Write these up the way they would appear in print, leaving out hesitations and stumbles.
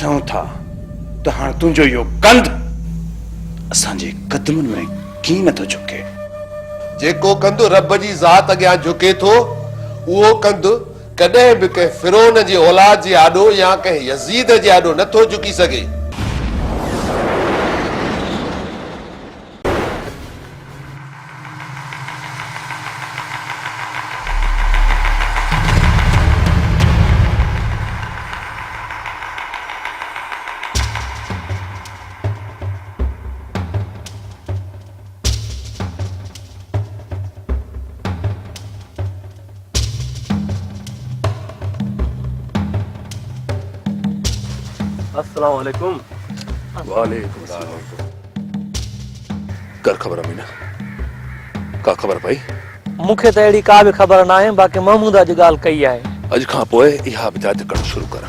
ॾिसूं था त हाणे तुंहिंजो इहो कंध असांजे क़दमनि में कीअं नथो झुके। जेको कंधु रब जी ज़ात अॻियां झुके थो उहो कंधु कॾहिं बि कंहिं फिरौन जी औलाद जे आॾो या कंहिं यज़ीद जे आॾो नथो झुकी सघे। अस्सलाम वालेकुम। वालेकुम सलाम। कर खबर अमीना का खबर भाई? मूंखे त अहिड़ी का बि ख़बर न आहे, बाक़ी महमूदा जी ॻाल्हि कई आहे। अॼु खां पोइ इहा बि जांच करणु शुरू कर।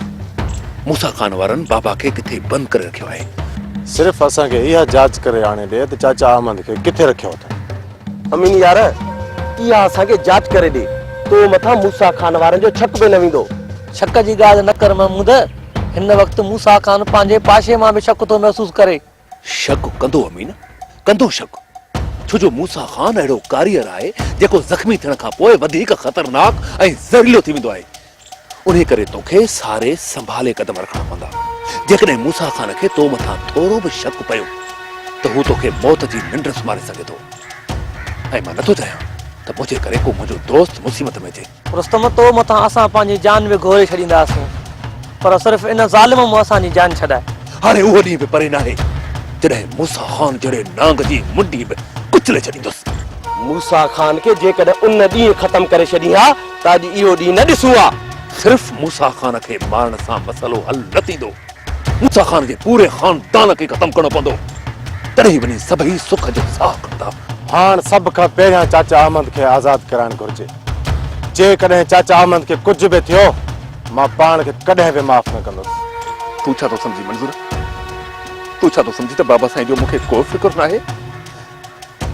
मूसा खान वारनि बाबा खे किथे बंदि करे रखियो आहे। सिर्फ़ असांखे इहा जांच करे आणे ॾे त चाचा अहमद खे किथे रखियो अथव। अमीन यार, इहा असांखे जांच करे ॾे, तो मथां मूसा खान वारनि जो शक बि न वेंदो। शक जी ॻाल्हि न कर महमूद, हिन वक़्तु मूसा खान पंहिंजे पाशे मां बि शक थो महसूस करे। शक कंदो अमीन, कंदो शक, छो जो मूसा खान अहिड़ो कारीगर आहे जेको ज़ख़्मी थियण खां पोइ वधीक ख़तरनाक ऐं ज़हरीलो थी वेंदो आहे। उन्हे करे तोखे सारे संभाले कदम रखणा पवंदा। जेकॾहिं मूसा खान खे तो मथां थोरो बि शक पियो त हू तोखे मौत जी निंड सुम्हारे सघे थो। ऐं मां नथो चाहियां त मुंहिंजे करे को मुंहिंजो दोस्त मुसीबत में अचे। रुस्तम, तो मथां असां पंहिंजी जान बि घोरे छॾींदासीं, पर सिर्फ़ इन ज़ालिम मां असांजी जान छॾाए। हाणे उहो ॾींहुं बि परे नाहे जॾहिं मूसा खान जहिड़े नांग जी मुंडी बि कुचले छॾींदुसि। मूसा खान खे जेकॾहिं उन ॾींहुं ख़तम करे छॾी हा त अॼु इहो ॾींहुं न ॾिसूं हा। सिर्फ़ मूसा खान खे मारण सां मसइलो हल न थींदो। मूसा खान जे पूरे ख़ानदान खे ख़तम करणो पवंदो, तॾहिं वञी सभई सुख जो साह कंदा। हाणे सभ खां पहिरियां चाचा अहमद खे आज़ादु कराइणु घुरिजे। जेकॾहिं चाचा अहमद खे कुझु बि थियो, मां पाण खे कॾहिं बि माफ़ न कंदुसि। तूं छा थो सम्झी मंज़ूर? तूं छा थो सम्झी त बाबा साईं जो मूंखे को फिक्र न आहे?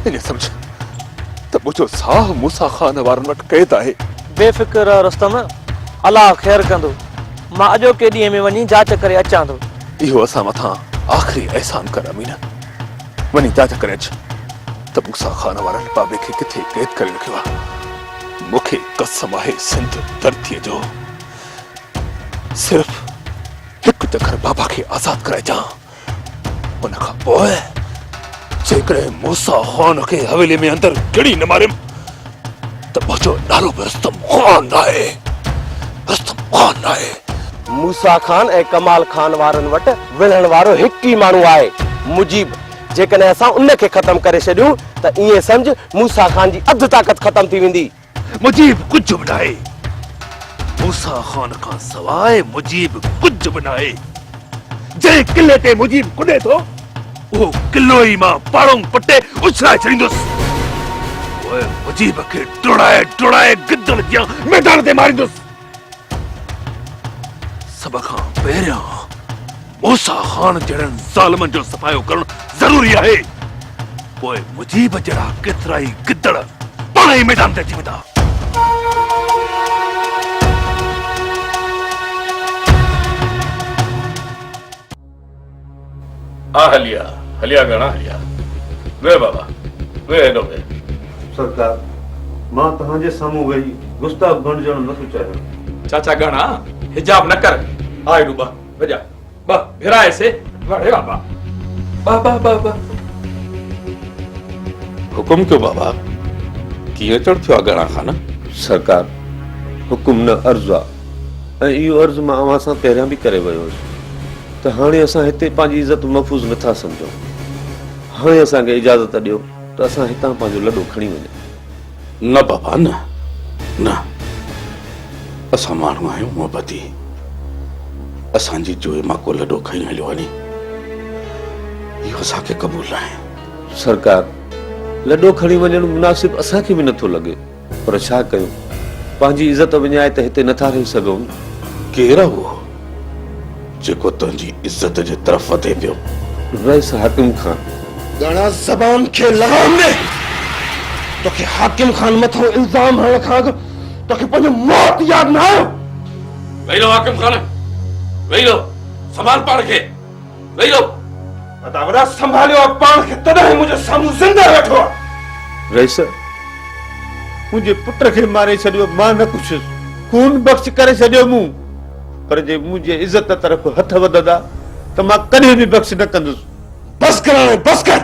इन सम्झ त मुंहिंजो साह मूसा खान वारनि वटि क़ैद आहे। बेफ़िक्र रह रुस्तम, अलाह ख़ैर कंदो। मां अॼोके ॾींहं में वञी जांच करे अचां थो। इहो असां मथां आख़िरी अहसान कर अमीन। वञी जांच करे अच त मूसा खान वारनि बाबे खे किथे क़ैद करे रखियो आहे। मूंखे कसम आहे सिंध धरतीअ जो, सिर्फ़ हिकु चकर बाबा खे आज़ादु कराइजां। उन खां पोइ जेकॾहिं मूसा खान खे हवेली में अंदरि गिड़ी न मारियमि त मुंहिंजो नालो बि रुस्तम खान आहे। रुस्तम खान आहे। मूसा खान ऐं कमाल खान वारनि वटि विढ़ण वारो हिकु ई माण्हू आहे, मुजीब। जेकॾहिं असां उन खे ख़तम करे छॾियूं त ईअं सम्झ मूसा खान जी अधु ताक़त ख़तम थी वेंदी। मुजीब कुझु बि न आहे। मूसा खान खां सवाइ मुजीब कुझु बि न आहे। जंहिं किले ते मुजीब कुॾे थो उहो किलो ई मां पाड़ों पटे उछलाए छॾींदुसि। पोइ मुजीब खे टुड़ाए टुड़ाए गिदड़ जियां मैदान ते मारींदुसि। सभ खां पहिरियां मूसा खान जहिड़नि ज़ालिमनि जो सफ़ायो करणु ज़रूरी आहे। पोइ मुजीब जहिड़ा केतिरा ई गिदड़ पाण ई मैदान ते अची वेंदा। हलिया हलिया घणा हलिया वे बाबा वे हेॾो वे। सरकार, मां तव्हांजे साम्हूं वेही गुस्ताख बणजण नथो चाहियां। चाचा घणा हिजाब न कर। आ हेॾो बा वजा बा भिराए से वड़े बाबा बाबा बाबा हुकुम कयो बाबा, कीअं चढ़ थियो आहे घणा खाना? सरकार, हुकुम न अर्ज़ु आहे ऐं इहो अर्ज़ु मां अव्हां सां पहिरियां बि करे वियो हुयुसि त हाणे असां हिते पंहिंजी इज़त महफ़ूज़ नथा सम्झूं। हाणे असांखे इजाज़त ॾियो त असां हितां पंहिंजो लॾो खणी वञूं। न बाबा न न, असां माण्हू आहियूं मोहबती। असांजी जोए मां को लॾो खणी हलियो वञे इहो असांखे क़बूल न आहे। सरकार, लॾो खणी वञणु मुनासिब असांखे बि नथो लॻे, पर छा कयूं, पंहिंजी इज़त विञाए त हिते नथा रही सघूं। केरु आहे उहो जेको तुंहिंजी इज़त जे तरफ़ वधे पियो? रईस हाकिम खान। घणा ज़बान खे लगाम दे। तोखे हाकिम खान मथां इल्ज़ाम हणण खां अॻु तोखे पंहिंजो मौत यादि न आयो? वेही लो हाकिम खान, वेही लो। संभाल पाण खे वेही रहो अदावरा संभालियो पाण खे तॾहिं मुंहिंजे साम्हूं ज़िंदा वेठो आहे रईस मुंहिंजे पुट खे मारे छॾियो मां न कुझु खून बख़्श करे छॾियो मूं पर जे मुंहिंजे इज़त तरफ़ हथ वधंदा त मां कॾहिं बि बख़्श न कंदुसि बस कर हाणे, बस कर।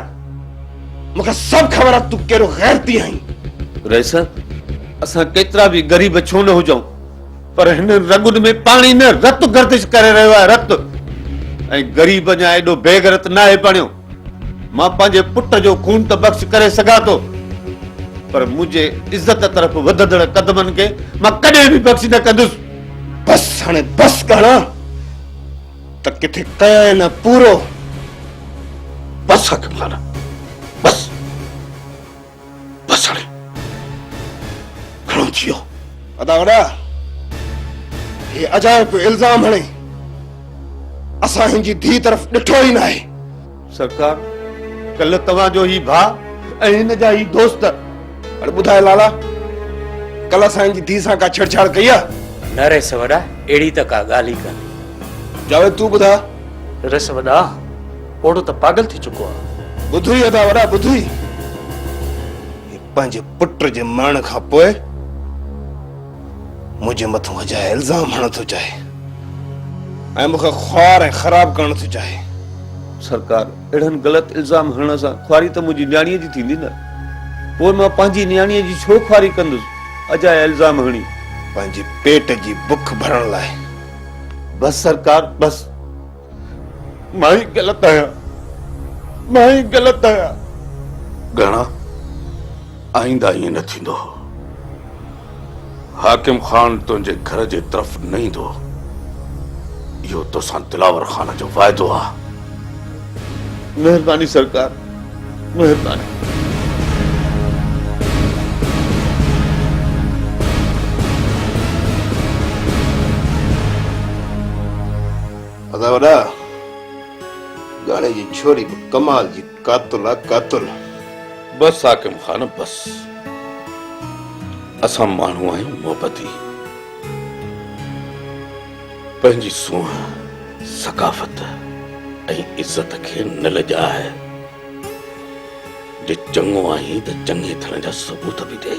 मूंखे सभु ख़बर आहे तूं कहिड़ो गैरती आहीं। रईस असां केतिरा बि ग़रीब छो न हुजऊं पर हिन रगुन में पाणी न रत गर्दिश करे रहियो आहे रत ऐं ग़रीब अञा एॾो बेगरत न आहे बणियो मां पंहिंजे पुट जो खून त बख़्श करे सघां थो पर मुंहिंजे इज़त तरफ़ वधंदड़ कदमनि खे मां कॾहिं बि बख़्श न कंदुसि बस हाणे बस कर त किथे कया न पूरो। बस हाकिम खान बस बस हाणे घणो थी वियो अदावड़ा ये अजायो पियो इल्ज़ाम हणे असां हिनजी धी तरफ़ ॾिठो ई न आहे। सरकार कल्ह तव्हांजो ही भाउ ऐं हिन जा ही दोस्त अरे ॿुधाए लाला कल्ह असां हिनजी धी सां का छेड़छाड़ कई आहे? न रेस वॾा अहिड़ी त का ॻाल्हि ई कान्हे। जावेद तूं ॿुधा। रेस वॾा ओड़ो त पागल थी चुको आहे। ॿुधी अदावड़ा ॿुधी पंहिंजे पुट जे मरण खां पोइ मुंहिंजे मथां अजाए इल्ज़ाम हणण थो चाहे ऐं मूंखे ख्वार ऐं ख़राब करण थो चाहे। सरकार अहिड़नि ग़लति इल्ज़ाम हणण सां ख्वारी त मुंहिंजी न्याणीअ जी थींदी न पोइ मां पंहिंजी न्याणीअ जी छो ख्वारी कंदुसि अजाए इल्ज़ाम हणी पंहिंजे पेट जी बुख भरण लाइ। बस सरकार बस मां ई ग़लति आहियां मां ई ग़लति आहियां। घणा आईंदा ईअं न थींदो हाकिम खान तुंहिंजे घर जे तरफ़ न ईंदो इहो तोसां दिलावर खान जो वाइदो आहे। महिरबानी सरकार महिरबानी। अदावड़ा गाड़े जी छोरी भी कमाल जी कातुल आहे कातुल। बस हाकिम खान बस असां माण्हू आहियूं मोहबती पंहिंजी सूंह सकाफ़त ऐं इज़त खे न लॼाए जे चङो आहीं त चङे थियण जा सबूत बि ॾे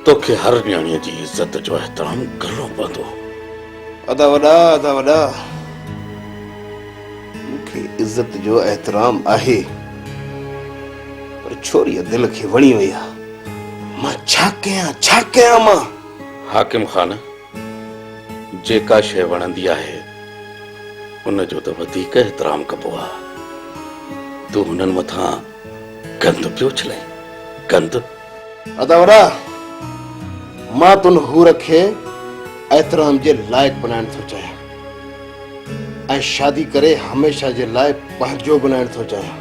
तोखे हर न्याणीअ जी इज़त जो एहतराम करणो पवंदो। अदावड़ा मूंखे इज़त जो एहतराम आहे पर छोरीअ दिल खे वणी वई आहे। मां छा कयां मां? हाकिम खान जेका शइ वणंदी आहे उनजो त वधीक एहतराम कबो आहे। तूं हुननि मथां गंद पियो छले गंद। अदावड़ा मां तुन हूर खे एहतराम जे लाइक़ बनाइण थो चाहियां ऐं शादी करे हमेशा जे लाइ पंहिंजो बनाइण थो चाहियां।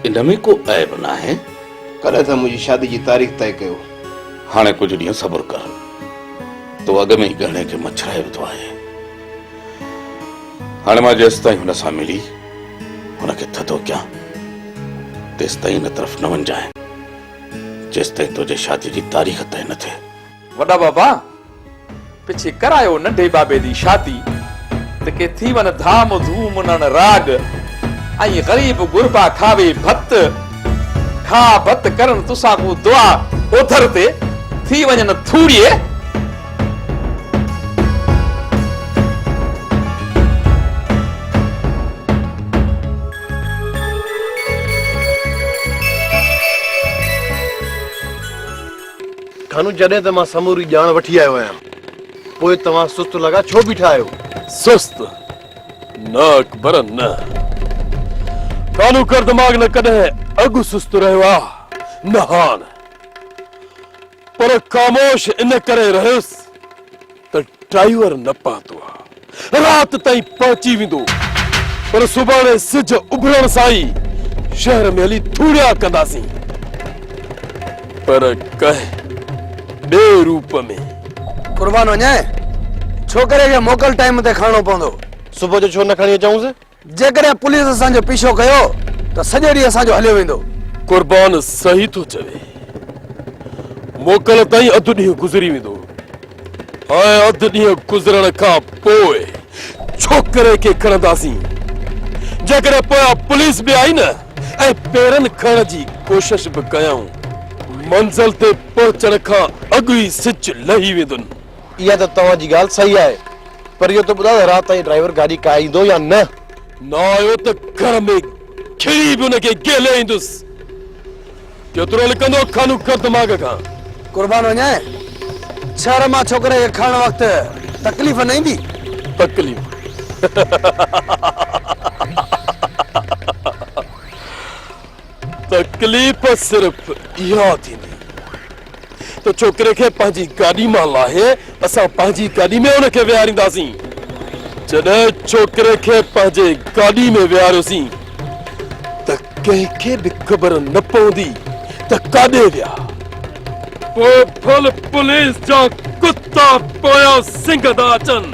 इन में को ऐब न आहे। कॾहिं त मुंहिंजी शादी जी तारीख़ तय कयो। हाणे कुझु ॾींहं सब्र कर तो अॻ में ई गहणे खे मछराए विधो आहे। हाणे मां जेसि ताईं हुन सां मिली हुनखे थधो कयां तेसि ताईं हिन तरफ़ न वञजांइ जेसि ताईं तुंहिंजे शादी जी तारीख़ तय न थिए। वॾा बाबा पिछे करायो नंढे बाबे जी शादी त के थी वञ धाम धूम नण राग ऐं ग़रीब गुरबा खावे भत खा भत करण तुसां को दुआ ओथर ते थी वञन थूड़िए। कानू जॾहिं त मां समूरी ॼाण वठी आयो आहियां पोइ तव्हां सुस्त लॻा छो बीठा आहियो? सुस्त न अकबर न कानू कर दिमाग़ न कॾहिं अॻु सुस्त रहियो आहे न हाण पर ख़ामोश इन करे रहियुसि त ड्राइवर न पहुतो आहे। राति ताईं पहुची वेंदो पर सुभाणे सिज उभरण सां ई शहर में हली थूड़िया कंदासीं पर कंहिं ॿिए रूप में। कुर्बान वञे छोकिरे खे मोकल टाइम ते खणणो पवंदो। सुबुह जो छो न खणी अचऊंसि? जेकॾहिं पुलिस असांजो पीछो कयो त सॼो ॾींहुं असांजो हलियो वेंदो। कुर्बान सही थो चवे मोकल ताईं अधु ॾींहुं गुज़री वेंदो ऐं अधु ॾींहुं गुज़रण खां पोइ छोकरे खे खणंदासीं जेकॾहिं पोयां पुलिस बि आई न ऐं पेरनि खणण जी कोशिश बि कयूं मंज़िल ते पहुचण खां अॻु ई सिज लही वेंदुनि। इहा त तव्हांजी ॻाल्हि सही आहे पर इहो त ॿुधायो राति ताईं ड्राइवर गाॾी काईंदो या न? न आयो त घर में खिड़ी बि हुनखे गेले ईंदुसि। केतिरो लिकंदो खानू कर दिमाग़ खां? कुर्बान वञाए शहर मां छोकिरे खे खणण वक़्तु तकलीफ़ न ईंदी? तकलीफ़ तकलीफ़ सिर्फ़ इहा थींदी त छोकिरे खे पंहिंजी गाॾी मां लाहे असां पंहिंजी गाॾी में हुनखे विहारींदासीं। जॾहिं छोकिरे खे पंहिंजे गाॾी में विहारियोसीं त कंहिंखे बि ख़बर न पवंदी त काॾे विया। पोइ फुल पुलिस जा कुत्ता पोयां सिंघंदा अचनि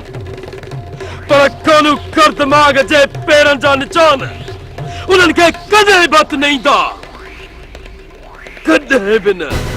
पर कानू कर दिमाग़ जे पेरनि जा निशान उन्हनि खे कॾहिं बत न ईंदा, कॾहिं बि न।